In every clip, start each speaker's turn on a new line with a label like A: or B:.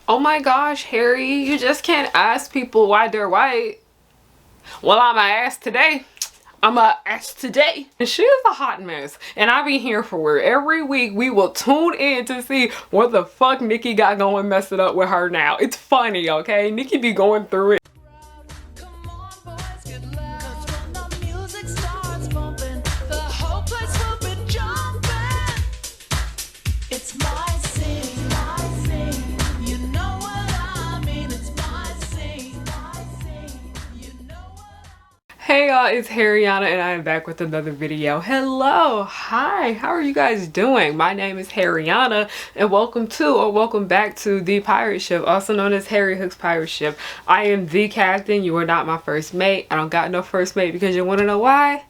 A: Oh my gosh, Harry, you just can't ask people why they're white. Well, I'ma ask today. I'ma ask today. And she is a hot mess. And I be here for her. Every week we will tune in to see what the fuck Nikki got going messing up with her now. It's funny, okay? Nikki be going through it. Hey y'all, it's Harriyanna and I am back with another video. Hello, hi, how are you guys doing? My name is Harriyanna and welcome to or welcome back to the pirate ship, also known as Harriyannahook's pirate ship. I am the captain. You are not my first mate. I don't got no first mate because you want to know why?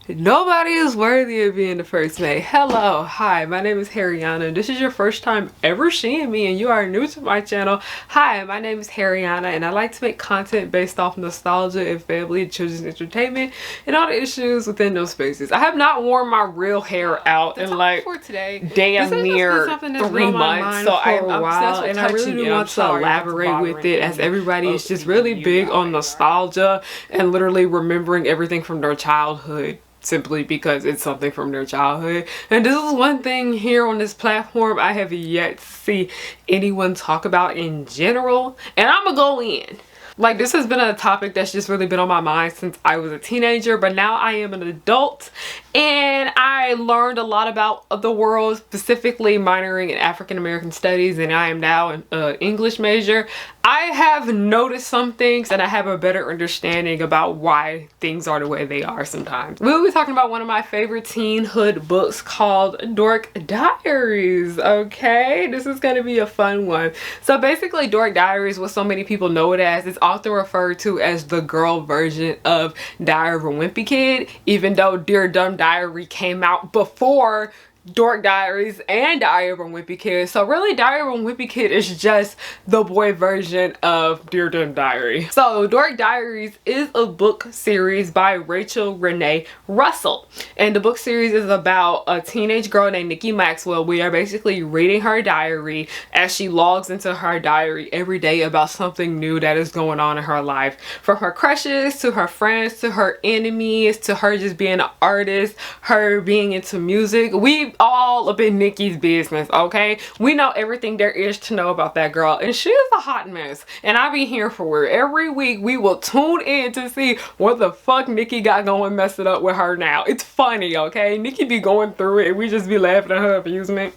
A: Nobody is worthy of being the first mate. Hello, hi, my name is Harriyanna. This is your first time ever seeing me and you are new to my channel. Hi, my name is Harriyanna and I like to make content based off nostalgia and family and children's entertainment and all the issues within those spaces. I have not worn my real hair out in like for today, damn near 3 months, so I'm obsessed with, and I really do want to elaborate with it as everybody is just really big on nostalgia and literally remembering everything from their childhood, simply because it's something from their childhood. And this is one thing here on this platform I have yet to see anyone talk about in general, and I'm gonna go in. Like, this has been a topic that's just really been on my mind since I was a teenager, but now I am an adult and I learned a lot about the world, specifically minoring in African American studies, and I am now an English major. I have noticed some things and I have a better understanding about why things are the way they are sometimes. We'll be talking about one of my favorite teenhood books called Dork Diaries, okay? This is gonna be a fun one. So basically, Dork Diaries, what so many people know it as, is often referred to as the girl version of Diary of a Wimpy Kid, even though Dear Dumb Diary came out before Dork Diaries and Diary of a Wimpy Kid. So really, Diary of a Wimpy Kid is just the boy version of Dear Dumb Diary. So Dork Diaries is a book series by Rachel Renee Russell, and the book series is about a teenage girl named Nikki Maxwell. We are basically reading her diary as she logs into her diary every day about something new that is going on in her life, from her crushes to her friends to her enemies to her just being an artist, her being into music. We all up in Nikki's business, okay? We know everything there is to know about that girl, and she is a hot mess, and I be here for her. Every week we will tune in to see what the fuck Nikki got going messing up with her now. It's funny, okay? Nikki be going through it and we just be laughing at her amusement.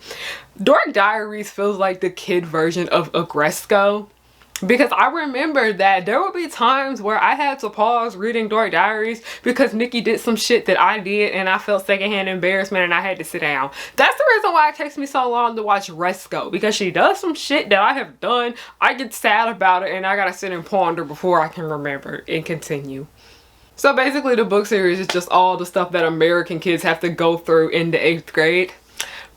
A: Dork Diaries feels like the kid version of Agresco, because I remember that there would be times where I had to pause reading Dork Diaries because Nikki did some shit that I did and I felt secondhand embarrassment and I had to sit down. That's the reason why it takes me so long to watch Resco, because she does some shit that I have done. I get sad about it and I gotta sit and ponder before I can remember and continue. So basically, the book series is just all the stuff that American kids have to go through in the 8th grade.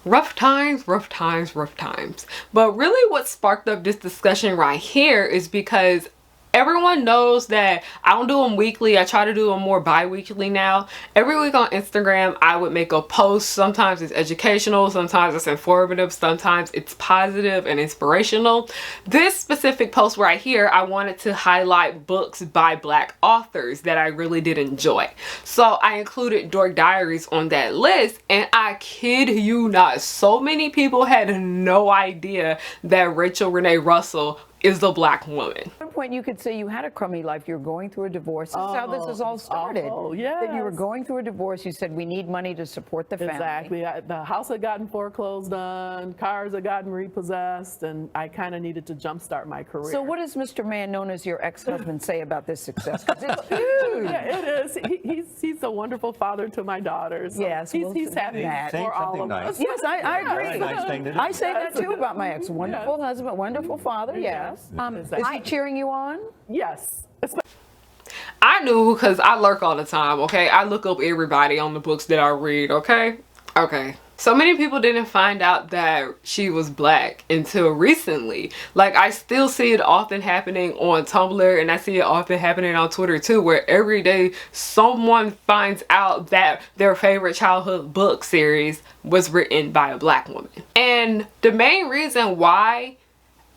A: Rough times, rough times, rough times. But really what sparked up this discussion right here is because everyone knows that I don't do them weekly. I try to do them more bi-weekly now. Every week on Instagram, I would make a post. Sometimes it's educational, sometimes it's informative, sometimes it's positive and inspirational. This specific post right here, I wanted to highlight books by Black authors that I really did enjoy. So I included Dork Diaries on that list, and I kid you not, so many people had no idea that Rachel Renee Russell is the Black woman.
B: At one point you could say you had a crummy life, you were going through a divorce. This is how this is all started.
C: Oh, yes.
B: That you were going through a divorce, you said we need money to support the family.
C: Exactly. The house had gotten foreclosed on, cars had gotten repossessed, and I kind of needed to jumpstart my career.
B: So what does Mr. Man, known as your ex-husband, say about this success? 'Cause it's huge.
C: Yeah, it is. He's a wonderful father to my daughters. So
B: yes.
C: he's happy for all of us.
B: Yes, I agree.
D: Nice thing to do.
B: I say that too about my ex. Wonderful husband, wonderful father, yes. Is he cheering you on?
C: Yes.
A: I knew, because I lurk all the time, okay? I look up everybody on the books that I read, okay? Okay. So many people didn't find out that she was Black until recently. Like, I still see it often happening on Tumblr, and I see it often happening on Twitter too, where every day someone finds out that their favorite childhood book series was written by a Black woman. And the main reason why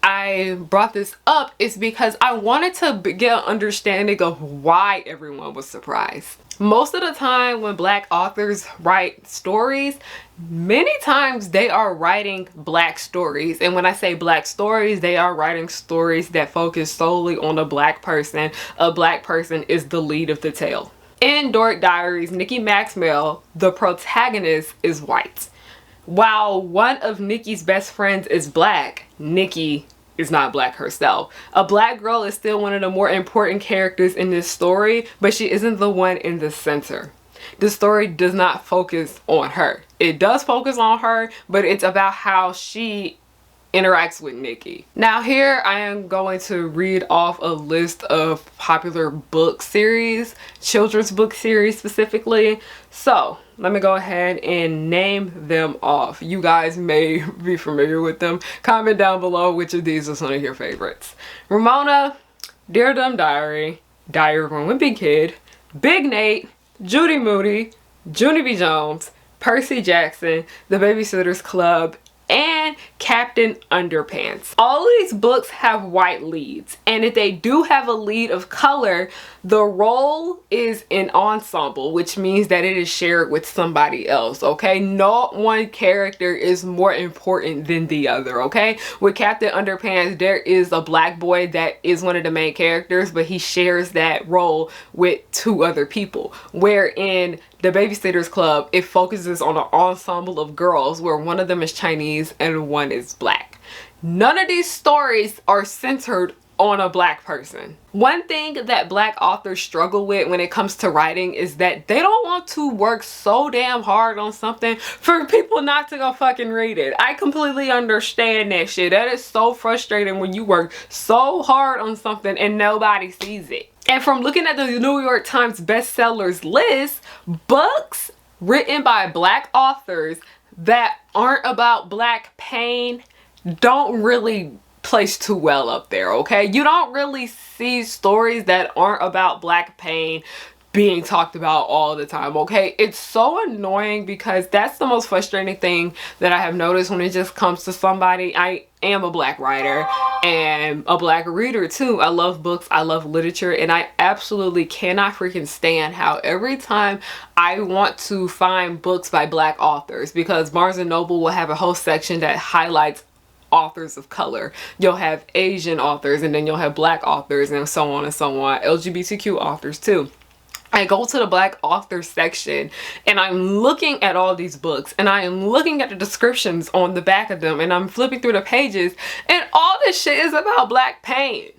A: I brought this up is because I wanted to get an understanding of why everyone was surprised. Most of the time when Black authors write stories, many times they are writing Black stories. And when I say Black stories, they are writing stories that focus solely on a Black person. A Black person is the lead of the tale. In Dork Diaries, Nikki Maxwell, the protagonist, is white. While one of Nikki's best friends is Black, Nikki is not Black herself. A Black girl is still one of the more important characters in this story, but she isn't the one in the center. The story does not focus on her. It does focus on her, but it's about how she interacts with Nikki. Now here I am going to read off a list of popular book series, children's book series specifically. So let me go ahead and name them off. You guys may be familiar with them. Comment down below which of these is one of your favorites. Ramona, Dear Dumb Diary, Diary of a Wimpy Kid, Big Nate, Judy Moody, Junie B. Jones, Percy Jackson, The Babysitters Club, and Captain Underpants. All of these books have white leads, and if they do have a lead of color, the role is an ensemble, which means that it is shared with somebody else, okay? Not one character is more important than the other, okay? With Captain Underpants, there is a Black boy that is one of the main characters, but he shares that role with 2 other people. Where in The Babysitters Club, it focuses on an ensemble of girls where one of them is Chinese and one is Black. None of these stories are centered on a Black person. One thing that Black authors struggle with when it comes to writing is that they don't want to work so damn hard on something for people not to go fucking read it. I completely understand that shit. That is so frustrating when you work so hard on something and nobody sees it. And from looking at the New York Times bestsellers list, books written by Black authors that aren't about Black pain don't really place too well up there, okay? You don't really see stories that aren't about Black pain being talked about all the time, okay? It's so annoying because that's the most frustrating thing that I have noticed when it just comes to somebody. I am a Black writer and a Black reader too. I love books, I love literature, and I absolutely cannot freaking stand how every time I want to find books by Black authors, because Barnes & Noble will have a whole section that highlights authors of color. You'll have Asian authors, and then you'll have Black authors, and so on and so on. LGBTQ authors too. I go to the Black author section and I'm looking at all these books and I am looking at the descriptions on the back of them and I'm flipping through the pages and all this shit is about Black pain.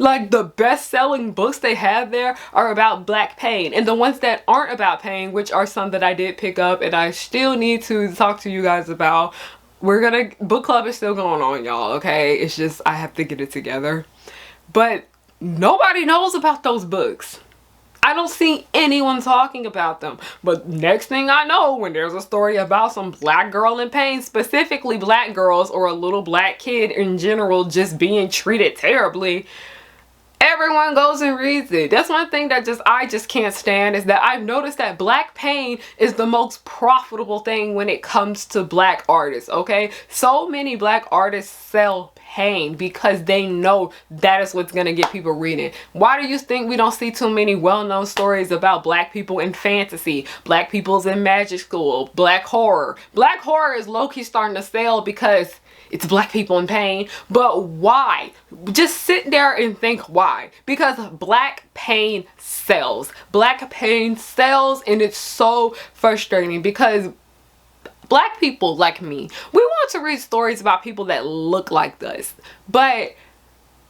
A: Like, the best-selling books they have there are about Black pain, and the ones that aren't about pain, which are some that I did pick up and I still need to talk to you guys about. Book club is still going on, y'all, okay? It's just I have to get it together. But nobody knows about those books. I don't see anyone talking about them. But next thing I know, when there's a story about some Black girl in pain, specifically Black girls or a little Black kid in general just being treated terribly, everyone goes and reads it. That's one thing that I just can't stand, is that I've noticed that Black pain is the most profitable thing when it comes to Black artists, okay? So many Black artists sell pain because they know that is what's gonna get people reading. Why do you think we don't see too many well-known stories about Black people in fantasy, Black people's in magic school, Black horror? Black horror is low-key starting to sell because it's Black people in pain. But why? Just sit there and think why. Because Black pain sells. Black pain sells, and it's so frustrating because Black people like me, we want to read stories about people that look like us. But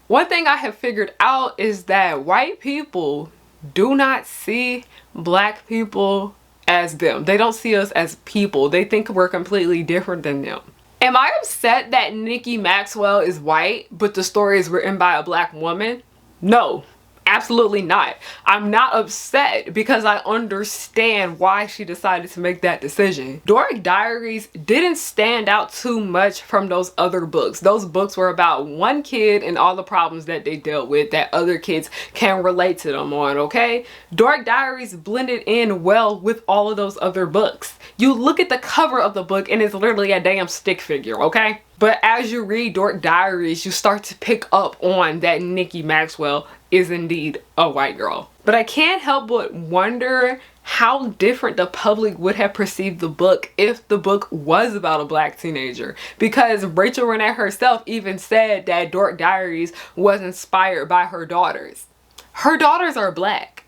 A: one thing I have figured out is that white people do not see Black people as them. They don't see us as people. They think we're completely different than them. Am I upset that Nikki Maxwell is white, but the story is written by a Black woman? No, absolutely not. I'm not upset because I understand why she decided to make that decision. Dork Diaries didn't stand out too much from those other books. Those books were about one kid and all the problems that they dealt with that other kids can relate to them on, okay? Dork Diaries blended in well with all of those other books. You look at the cover of the book and it's literally a damn stick figure, okay? But as you read Dork Diaries, you start to pick up on that Nikki Maxwell is indeed a white girl. But I can't help but wonder how different the public would have perceived the book if the book was about a black teenager. Because Rachel Renee herself even said that Dork Diaries was inspired by her daughters. Her daughters are black.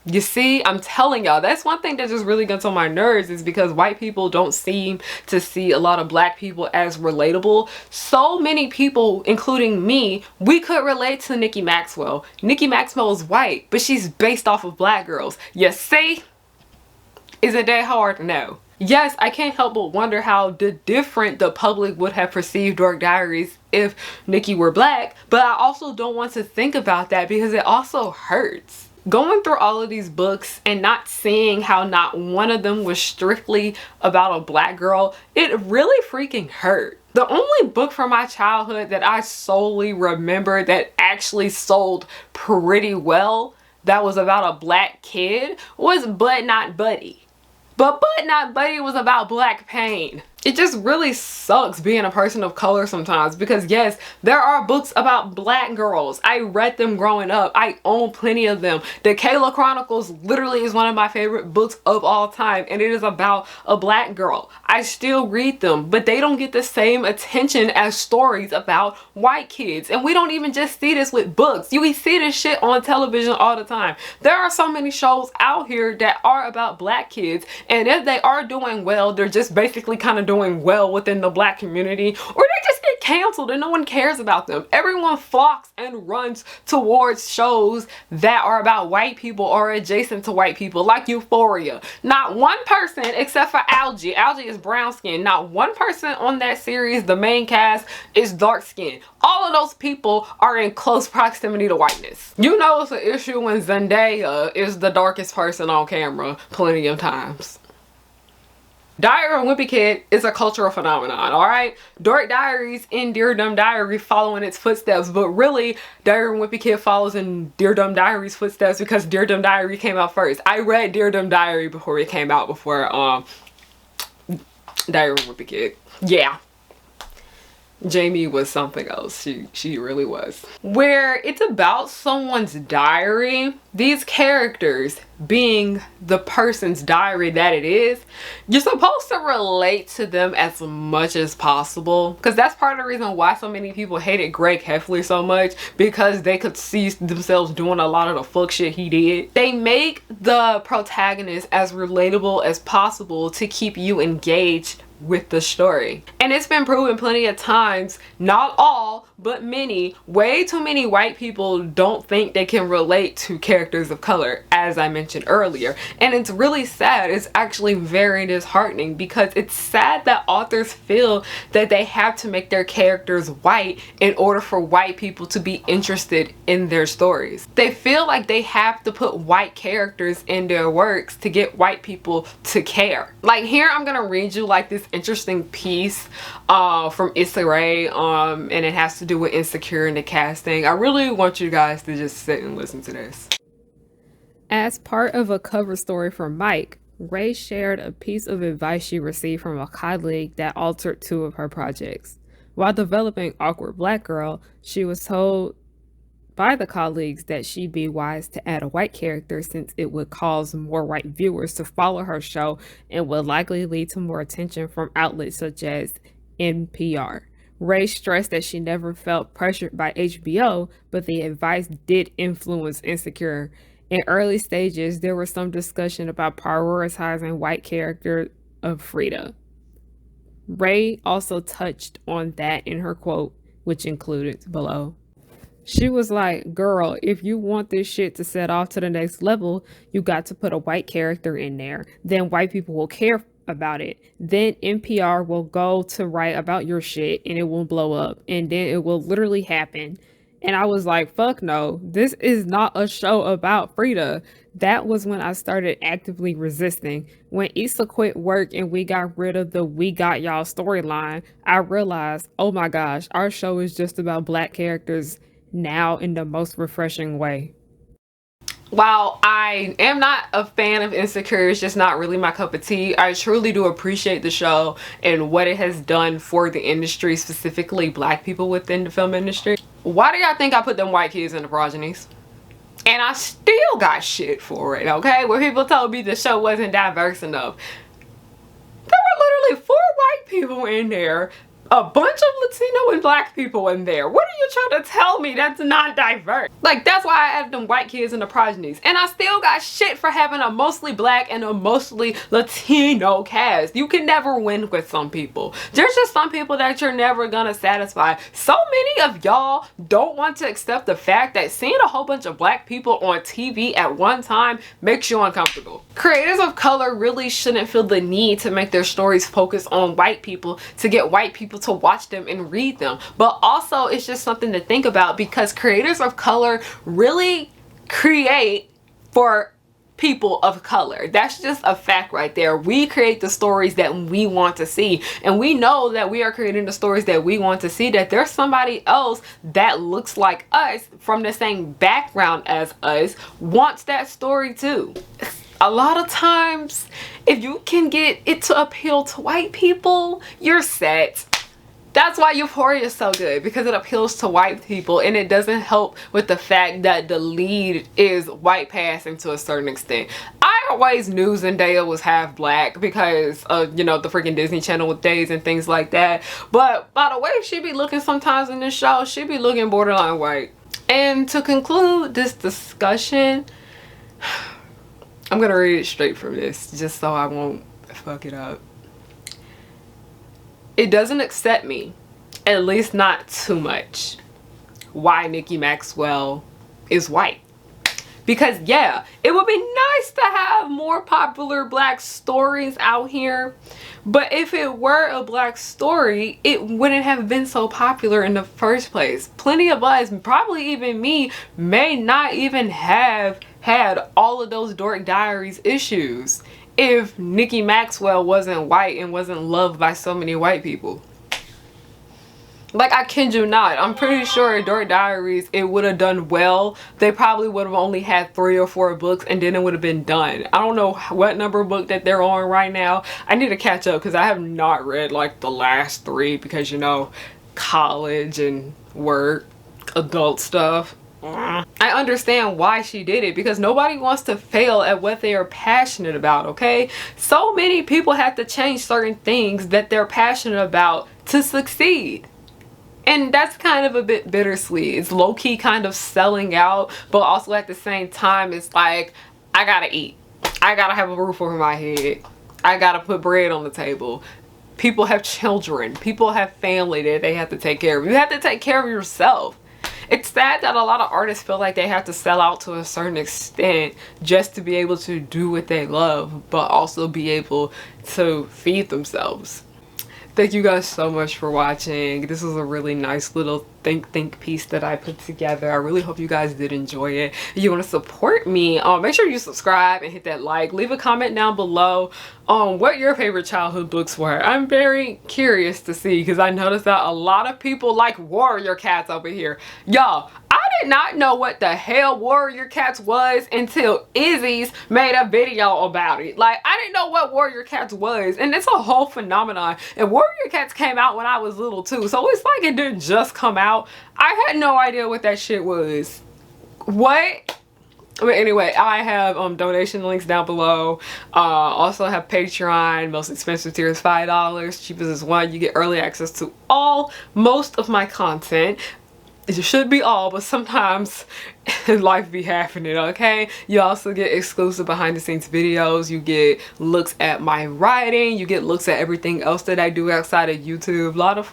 A: You see, I'm telling y'all, that's one thing that just really gets on my nerves, is because white people don't seem to see a lot of black people as relatable. So many people, including me, we could relate to Nikki Maxwell. Nikki Maxwell is white, but she's based off of black girls. You see? Isn't that hard? No. Yes, I can't help but wonder how different the public would have perceived Dork Diaries if Nikki were black, but I also don't want to think about that because it also hurts. Going through all of these books and not seeing how not one of them was strictly about a black girl, it really freaking hurt. The only book from my childhood that I solely remember that actually sold pretty well that was about a black kid was But Not Buddy. But Not Buddy was about black pain. It just really sucks being a person of color sometimes, because yes, there are books about black girls. I read them growing up. I own plenty of them. The Kayla Chronicles literally is one of my favorite books of all time, and it is about a black girl. I still read them, but they don't get the same attention as stories about white kids. And we don't even just see this with books. We see this shit on television all the time. There are so many shows out here that are about black kids, and if they are doing well, they're just basically kind of doing well within the black community, or they just get canceled and no one cares about them. Everyone flocks and runs towards shows that are about white people or adjacent to white people, like Euphoria. Not one person, except for Algie is brown skin, not one person on that series, the main cast, is dark skin. All of those people are in close proximity to whiteness. You know it's an issue when Zendaya is the darkest person on camera plenty of times. Diary of a Wimpy Kid is a cultural phenomenon, alright? Dork Diaries in Dear Dumb Diary follow in its footsteps, but really, Diary of a Wimpy Kid follows in Dear Dumb Diary's footsteps because Dear Dumb Diary came out first. I read Dear Dumb Diary before it came out, before Diary of a Wimpy Kid. Yeah. Jamie was something else. She really was. Where it's about someone's diary, these characters being the person's diary that it is, you're supposed to relate to them as much as possible, because that's part of the reason why so many people hated Greg Heffley so much, because they could see themselves doing a lot of the fuck shit he did. They make the protagonist as relatable as possible to keep you engaged with the story. And it's been proven plenty of times, not all, but many, way too many white people don't think they can relate to characters of color, as I mentioned earlier. And it's really sad. It's actually very disheartening, because it's sad that authors feel that they have to make their characters white in order for white people to be interested in their stories. They feel like they have to put white characters in their works to get white people to care. Like here, I'm gonna read you like this interesting piece from Issa and it has to do with Insecure and the casting. I really want you guys to just sit and listen to this.
D: As part of a cover story for Mike, Ray shared a piece of advice she received from a colleague that altered two of her projects. While developing Awkward Black Girl, she was told by the colleagues that she'd be wise to add a white character, since it would cause more white viewers to follow her show and would likely lead to more attention from outlets such as NPR. Ray stressed that she never felt pressured by HBO, but the advice did influence Insecure. In early stages, there was some discussion about prioritizing white character of Frida. Ray also touched on that in her quote, which included below. She was like, girl, if you want this shit to set off to the next level, you got to put a white character in there. Then white people will care about it. Then NPR will go to write about your shit and it will blow up. And then it will literally happen. And I was like, fuck no, this is not a show about Frida. That was when I started actively resisting. When Issa quit work and we got rid of the We Got Y'all storyline, I realized, oh my gosh, our show is just about black characters now in the most refreshing way.
A: While I am not a fan of Insecure, it's just not really my cup of tea. I truly do appreciate the show and what it has done for the industry, specifically black people within the film industry. Why do y'all think I put them white kids in the progenies? And I still got shit for it, okay? Where people told me the show wasn't diverse enough. There were literally 4 white people in there, a bunch of Latino and black people in there. What are you trying to tell me that's not diverse? Like, that's why I added them white kids in the progenies. And I still got shit for having a mostly black and a mostly Latino cast. You can never win with some people. There's just some people that you're never gonna satisfy. So many of y'all don't want to accept the fact that seeing a whole bunch of black people on TV at one time makes you uncomfortable. Creators of color really shouldn't feel the need to make their stories focus on white people to get white people to watch them and read them. But also, it's just something to think about, because creators of color really create for people of color. That's just a fact right there. We create the stories that we want to see, and we know that we are creating the stories that we want to see, that there's somebody else that looks like us from the same background as us wants that story too. A lot of times, if you can get it to appeal to white people, you're set. That's why Euphoria is so good, because it appeals to white people, and it doesn't help with the fact that the lead is white passing to a certain extent. I always knew Zendaya was half black because of, you know, the freaking Disney Channel with Days and things like that. But by the way she be looking sometimes in this show, she be looking borderline white. And to conclude this discussion, I'm gonna read it straight from this just so I won't fuck it up. It doesn't upset me, at least not too much, why Nikki Maxwell is white. Because yeah, it would be nice to have more popular black stories out here, but if it were a black story, it wouldn't have been so popular in the first place. Plenty of us, probably even me, may not even have had all of those Dork Diaries issues if Nikki Maxwell wasn't white and wasn't loved by so many white people. Like, I kid you not, I'm pretty sure Dork Diaries, it would have done well. They probably would have only had 3 or 4 books and then it would have been done. I don't know what number book that they're on right now. I need to catch up because I have not read like the last 3 because, you know, college and work, adult stuff. I understand why she did it, because nobody wants to fail at what they are passionate about, okay? So many people have to change certain things that they're passionate about to succeed. And that's kind of a bit bittersweet. It's low-key kind of selling out, but also at the same time, it's like, I gotta eat. I gotta have a roof over my head. I gotta put bread on the table. People have children. People have family that they have to take care of. You have to take care of yourself. It's sad that a lot of artists feel like they have to sell out to a certain extent just to be able to do what they love, but also be able to feed themselves. Thank you guys so much for watching. This was a really nice little think piece that I put together. I really hope you guys did enjoy it. If you want to support me, make sure you subscribe and hit that like. Leave a comment down below on what your favorite childhood books were. I'm very curious to see, because I noticed that a lot of people like Warrior Cats over here. Y'all, I did not know what the hell Warrior Cats was until Izzy's made a video about it. Like, I didn't know what Warrior Cats was, and it's a whole phenomenon. And Warrior Cats came out when I was little too, so it's like it didn't just come out. I had no idea what that shit was. What? But anyway, I have donation links down below. Also have Patreon. Most expensive tier is $5. Cheapest is $1. You get early access to most of my content. It should be all, but sometimes life be happening, okay? You also get exclusive behind the scenes videos. You get looks at my writing. You get looks at everything else that I do outside of YouTube. A lot of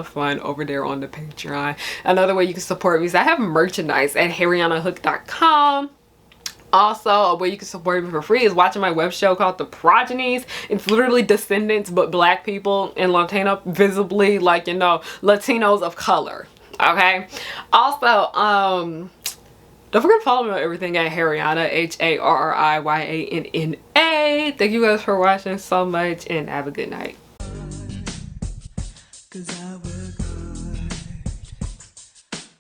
A: fun over there on the Patreon. Another way you can support me is I have merchandise at harriyannahook.com. Also, a way you can support me for free is watching my web show called The Progenies. It's literally descendants but black people and Latino, visibly, like, you know, Latinos of color. Okay, also don't forget to follow me on everything at Harriyanna, HARRIYANNA. Thank you guys for watching so much, and have a good night. 'Cause I work hard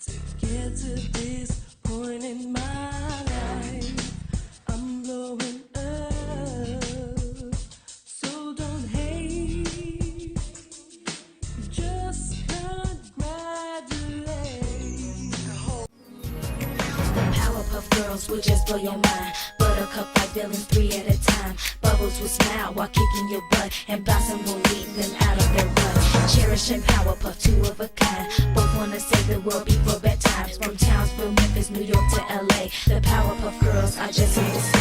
A: to get to this point in my life.
E: girls will just blow your mind. Buttercup like villains 3 at a time. Bubbles will smile while kicking your butt, and Blossom will lead them out of their rut. Cherish and Powerpuff, 2 of a kind. Both wanna save the world before bedtime. From Townsville, Memphis, New York to LA, the Powerpuff Girls are just here to